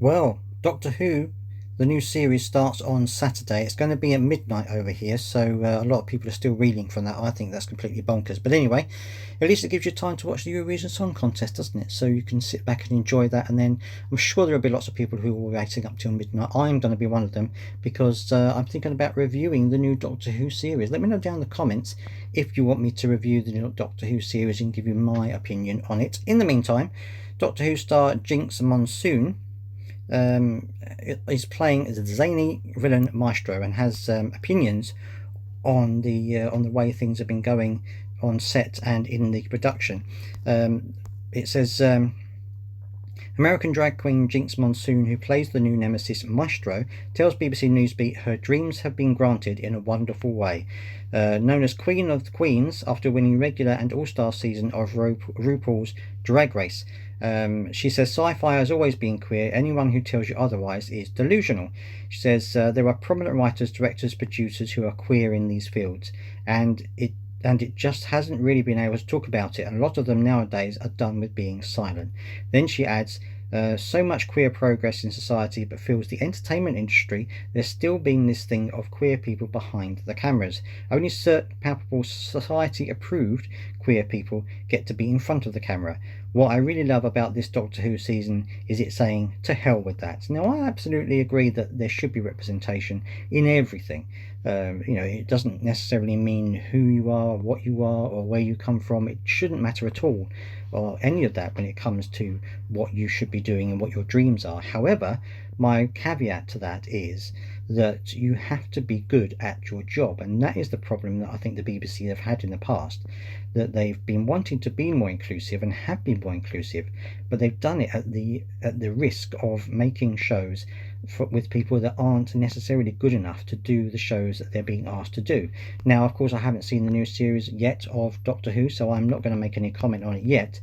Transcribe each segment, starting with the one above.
Well, Doctor Who, the new series starts on Saturday. It's going to be at midnight over here, so a lot of people are still reeling from that. I think that's completely bonkers. But anyway, at least it gives you time to watch the Eurovision Song Contest, doesn't it? So you can sit back and enjoy that. And then I'm sure there'll be lots of people who will be waiting up till midnight. I'm going to be one of them because I'm thinking about reviewing the new Doctor Who series. Let me know down in the comments if you want me to review the new Doctor Who series and give you my opinion on it. In the meantime, Doctor Who star Jinkx Monsoon is playing as a zany villain maestro and has opinions on the way things have been going on set and in the production. It says American drag queen Jinkx Monsoon, who plays the new nemesis Maestro, tells BBC Newsbeat her dreams have been granted in a wonderful way. Known as Queen of the Queens after winning regular and all-star season of RuPaul's Drag Race, she says sci-fi has always been queer. Anyone who tells you otherwise is delusional. She says there are prominent writers, directors, producers who are queer in these fields, and it just hasn't really been able to talk about it, and a lot of them nowadays are done with being silent. Then she adds, so much queer progress in society, but feels the entertainment industry, there's still been this thing of queer people behind the cameras. Only certain palpable society approved queer people get to be in front of the camera. What I really love about this Doctor Who season is it saying to hell with that. Now I absolutely agree that there should be representation in everything. It doesn't necessarily mean who you are, what you are, or where you come from. It shouldn't matter at all, or any of that when it comes to what you should be doing and what your dreams are. However, my caveat to that is that you have to be good at your job, and that is the problem that I think the BBC have had in the past, that they've been wanting to be more inclusive and have been more inclusive, but they've done it at the risk of making shows with people that aren't necessarily good enough to do the shows that they're being asked to do. Now, of course, I haven't seen the new series yet of Doctor Who, so I'm not going to make any comment on it yet.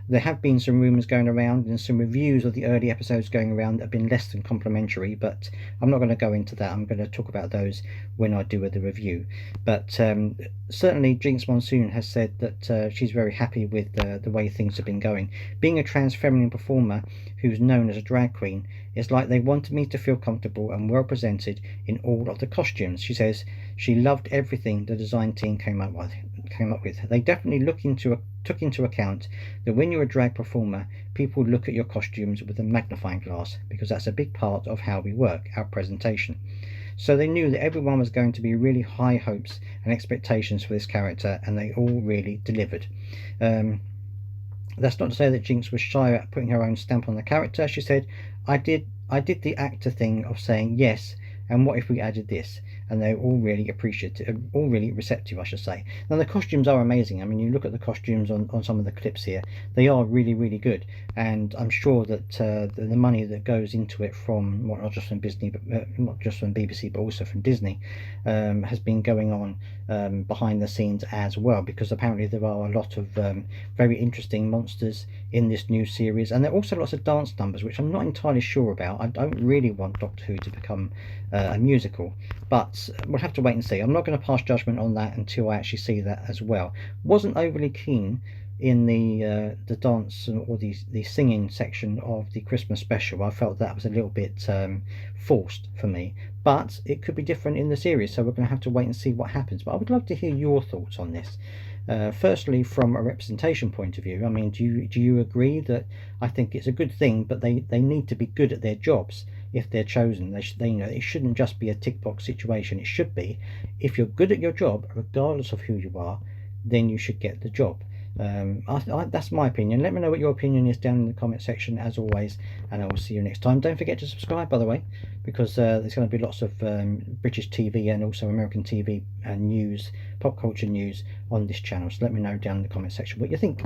There have been some rumours going around and some reviews of the early episodes going around that have been less than complimentary, but I'm not going to go into that. I'm going to talk about those when I do the review. But certainly Jinkx Monsoon has said that she's very happy with the way things have been going. Being a trans feminine performer who's known as a drag queen, it's like they wanted me to feel comfortable and well presented in all of the costumes. She says she loved everything the design team came up with. They definitely took into account that when you're a drag performer, people look at your costumes with a magnifying glass, because that's a big part of how we work, our presentation. So they knew that everyone was going to be really high hopes and expectations for this character, and they all really delivered. That's not to say that Jinkx was shy at putting her own stamp on the character. She said, I did the actor thing of saying yes, and what if we added this? And they're all really appreciative, all really receptive, I should say. Now the costumes are amazing. I mean, you look at the costumes on some of the clips here, they are really, really good. And I'm sure that the money that goes into it from, well, not just from Disney, but not just from BBC, but also from Disney, has been going on behind the scenes as well, because apparently there are a lot of very interesting monsters in this new series, and there are also lots of dance numbers, which I'm not entirely sure about. I don't really want Doctor Who to become a musical, but we'll have to wait and see. I'm not going to pass judgment on that until I actually see that as well. Wasn't overly keen in the dance or the singing section of the Christmas special. I felt that was a little bit forced for me, but it could be different in the series, so we're going to have to wait and see what happens. But I would love to hear your thoughts on this. Firstly, from a representation point of view, I mean, do you agree that I think it's a good thing, but they need to be good at their jobs if they're chosen? It shouldn't just be a tick box situation. It should be, if you're good at your job, regardless of who you are, then you should get the job. That's my opinion. Let me know what your opinion is down in the comment section, as always, and I will see you next time. Don't forget to subscribe, by the way, because there's going to be lots of British TV and also American TV and news, pop culture news on this channel. So let me know down in the comment section what you think.